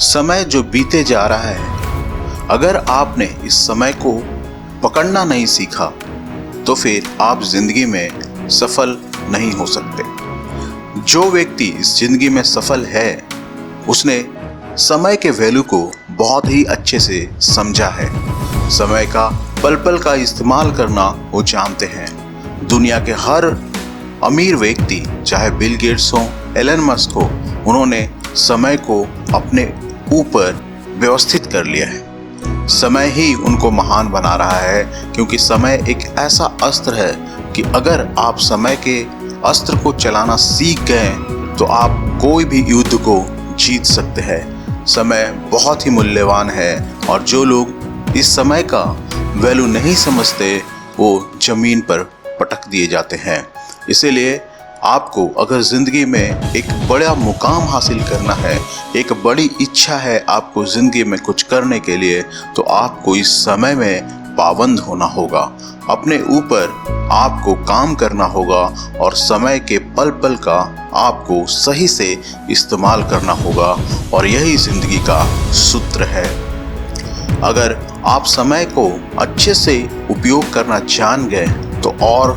समय जो बीते जा रहा है, अगर आपने इस समय को पकड़ना नहीं सीखा तो फिर आप जिंदगी में सफल नहीं हो सकते। जो व्यक्ति इस जिंदगी में सफल है उसने समय के वैल्यू को बहुत ही अच्छे से समझा है। समय का पल पल का इस्तेमाल करना वो जानते हैं। दुनिया के हर अमीर व्यक्ति, चाहे बिल गेट्स हो, एलन मस्क हो, उन्होंने समय को अपने ऊपर व्यवस्थित कर लिया है। समय ही उनको महान बना रहा है, क्योंकि समय एक ऐसा अस्त्र है कि अगर आप समय के अस्त्र को चलाना सीख गए तो आप कोई भी युद्ध को जीत सकते हैं। समय बहुत ही मूल्यवान है और जो लोग इस समय का वैल्यू नहीं समझते वो जमीन पर पटक दिए जाते हैं। इसीलिए आपको अगर ज़िंदगी में एक बड़ा मुकाम हासिल करना है, एक बड़ी इच्छा है आपको ज़िंदगी में कुछ करने के लिए, तो आपको इस समय में पाबंद होना होगा। अपने ऊपर आपको काम करना होगा और समय के पल पल का आपको सही से इस्तेमाल करना होगा, और यही ज़िंदगी का सूत्र है। अगर आप समय को अच्छे से उपयोग करना जान गए तो और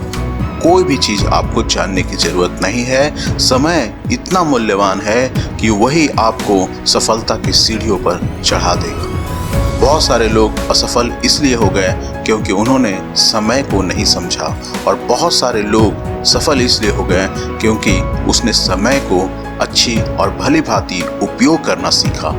कोई भी चीज़ आपको जानने की ज़रूरत नहीं है। समय इतना मूल्यवान है कि वही आपको सफलता की सीढ़ियों पर चढ़ा देगा। बहुत सारे लोग असफल इसलिए हो गए क्योंकि उन्होंने समय को नहीं समझा, और बहुत सारे लोग सफल इसलिए हो गए क्योंकि उसने समय को अच्छी और भली भांति उपयोग करना सीखा।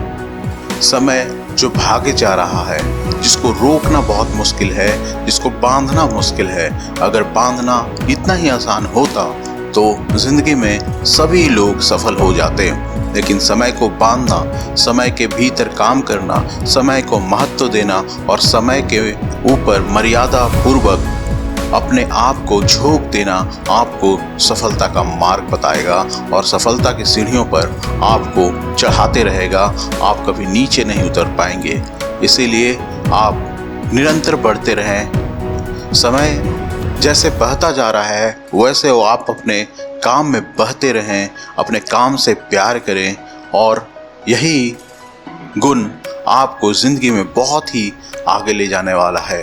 समय जो भागे जा रहा है, जिसको रोकना बहुत मुश्किल है, जिसको बांधना मुश्किल है, अगर बांधना इतना ही आसान होता तो जिंदगी में सभी लोग सफल हो जाते। लेकिन समय को बांधना, समय के भीतर काम करना, समय को महत्व देना और समय के ऊपर मर्यादा पूर्वक अपने आप को झोंक देना आपको सफलता का मार्ग बताएगा और सफलता की सीढ़ियों पर आपको चढ़ाते रहेगा। आप कभी नीचे नहीं उतर पाएंगे। इसीलिए आप निरंतर बढ़ते रहें। समय जैसे बहता जा रहा है वैसे वो आप अपने काम में बहते रहें, अपने काम से प्यार करें, और यही गुण आपको ज़िंदगी में बहुत ही आगे ले जाने वाला है।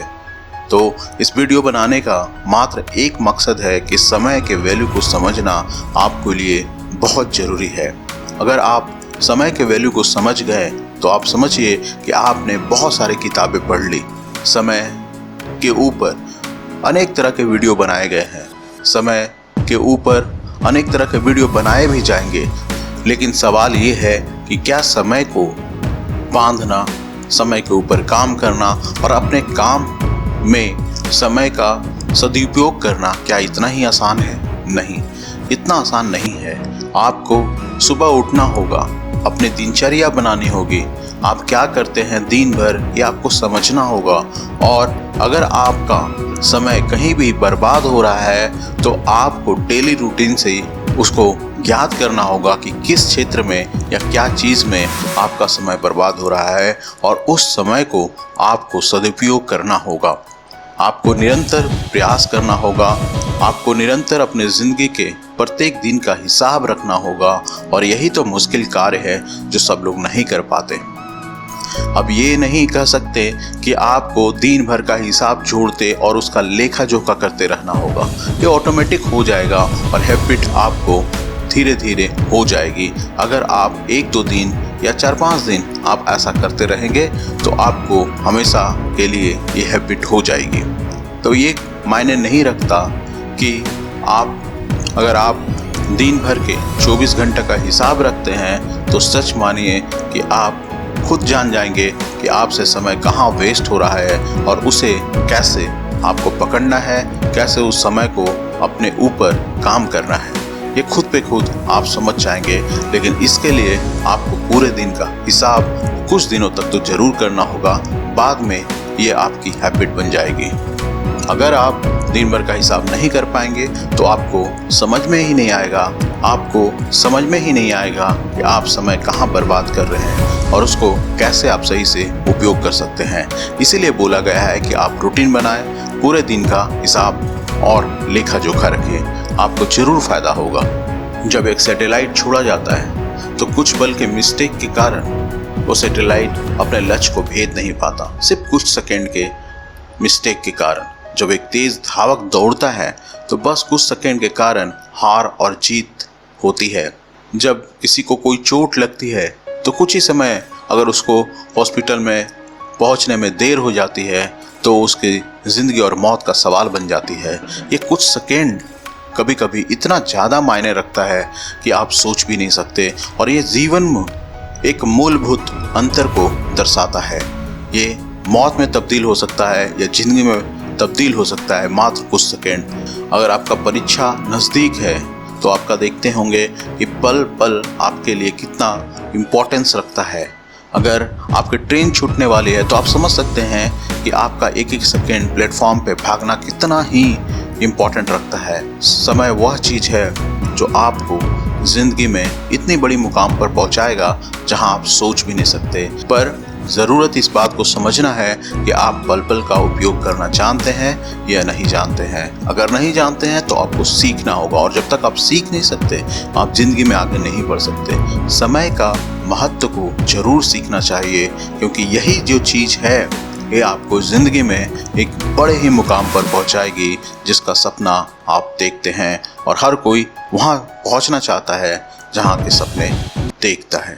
तो इस वीडियो बनाने का मात्र एक मकसद है कि समय के वैल्यू को समझना आपके लिए बहुत ज़रूरी है। अगर आप समय के वैल्यू को समझ गए तो आप समझिए कि आपने बहुत सारी किताबें पढ़ ली। समय के ऊपर अनेक तरह के वीडियो बनाए गए हैं, समय के ऊपर अनेक तरह के वीडियो बनाए भी जाएंगे, लेकिन सवाल ये है कि क्या समय को बांधना, समय के ऊपर काम करना और अपने काम में समय का सदुपयोग करना क्या इतना ही आसान है? नहीं, इतना आसान नहीं है। आपको सुबह उठना होगा, अपनी दिनचर्या बनानी होगी, आप क्या करते हैं दिन भर ये आपको समझना होगा, और अगर आपका समय कहीं भी बर्बाद हो रहा है तो आपको डेली रूटीन से उसको ज्ञात करना होगा कि किस क्षेत्र में या क्या चीज़ में आपका समय बर्बाद हो रहा है, और उस समय को आपको सदुपयोग करना होगा। आपको निरंतर प्रयास करना होगा, आपको निरंतर अपने ज़िंदगी के प्रत्येक दिन का हिसाब रखना होगा, और यही तो मुश्किल कार्य है जो सब लोग नहीं कर पाते। अब ये नहीं कह सकते कि आपको दिन भर का हिसाब जोड़ते और उसका लेखा जोखा करते रहना होगा। ये ऑटोमेटिक हो जाएगा और हैबिट आपको धीरे धीरे हो जाएगी। अगर आप 1-2 दिन या 4-5 दिन आप ऐसा करते रहेंगे तो आपको हमेशा के लिए ये हैबिट हो जाएगी। तो ये मायने नहीं रखता कि अगर आप दिन भर के 24 घंटे का हिसाब रखते हैं तो सच मानिए कि आप खुद जान जाएंगे कि आपसे समय कहाँ वेस्ट हो रहा है और उसे कैसे आपको पकड़ना है, कैसे उस समय को अपने ऊपर काम करना है। ये खुद पे खुद आप समझ जाएंगे, लेकिन इसके लिए आपको पूरे दिन का हिसाब कुछ दिनों तक तो जरूर करना होगा। बाद में ये आपकी हैबिट बन जाएगी। अगर आप दिन भर का हिसाब नहीं कर पाएंगे तो आपको समझ में ही नहीं आएगा, आपको समझ में ही नहीं आएगा कि आप समय कहाँ बर्बाद कर रहे हैं और उसको कैसे आप सही से उपयोग कर सकते हैं। इसीलिए बोला गया है कि आप रूटीन बनाएं, पूरे दिन का हिसाब और लेखा जोखा रखें, आपको जरूर फायदा होगा। जब एक सैटेलाइट छोड़ा जाता है तो कुछ पल के मिस्टेक के कारण वो सैटेलाइट अपने लक्ष्य को भेद नहीं पाता, सिर्फ कुछ सेकंड के मिस्टेक के कारण। जब एक तेज धावक दौड़ता है तो बस कुछ सेकंड के कारण हार और जीत होती है। जब किसी को कोई चोट लगती है तो कुछ ही समय अगर उसको हॉस्पिटल में पहुंचने में देर हो जाती है तो उसकी ज़िंदगी और मौत का सवाल बन जाती है। ये कुछ सेकंड कभी कभी इतना ज़्यादा मायने रखता है कि आप सोच भी नहीं सकते, और ये जीवन में एक मूलभूत अंतर को दर्शाता है। ये मौत में तब्दील हो सकता है या ज़िंदगी में तब्दील हो सकता है मात्र कुछ सेकंड। अगर आपका परीक्षा नज़दीक है तो आपका देखते होंगे कि पल पल आपके लिए कितना इम्पोर्टेंस रखता है। अगर आपकी ट्रेन छूटने वाली है तो आप समझ सकते हैं कि आपका एक एक सेकेंड प्लेटफॉर्म पे भागना कितना ही इम्पोर्टेंट रखता है। समय वह चीज़ है जो आपको ज़िंदगी में इतनी बड़ी मुकाम पर पहुंचाएगा जहां आप सोच भी नहीं सकते। पर ज़रूरत इस बात को समझना है कि आप पल पल का उपयोग करना जानते हैं या नहीं जानते हैं। अगर नहीं जानते हैं तो आपको सीखना होगा, और जब तक आप सीख नहीं सकते आप ज़िंदगी में आगे नहीं बढ़ सकते। समय का महत्व को जरूर सीखना चाहिए, क्योंकि यही जो चीज़ है ये आपको ज़िंदगी में एक बड़े ही मुकाम पर पहुंचाएगी जिसका सपना आप देखते हैं। और हर कोई वहां पहुंचना चाहता है जहां के सपने देखता है।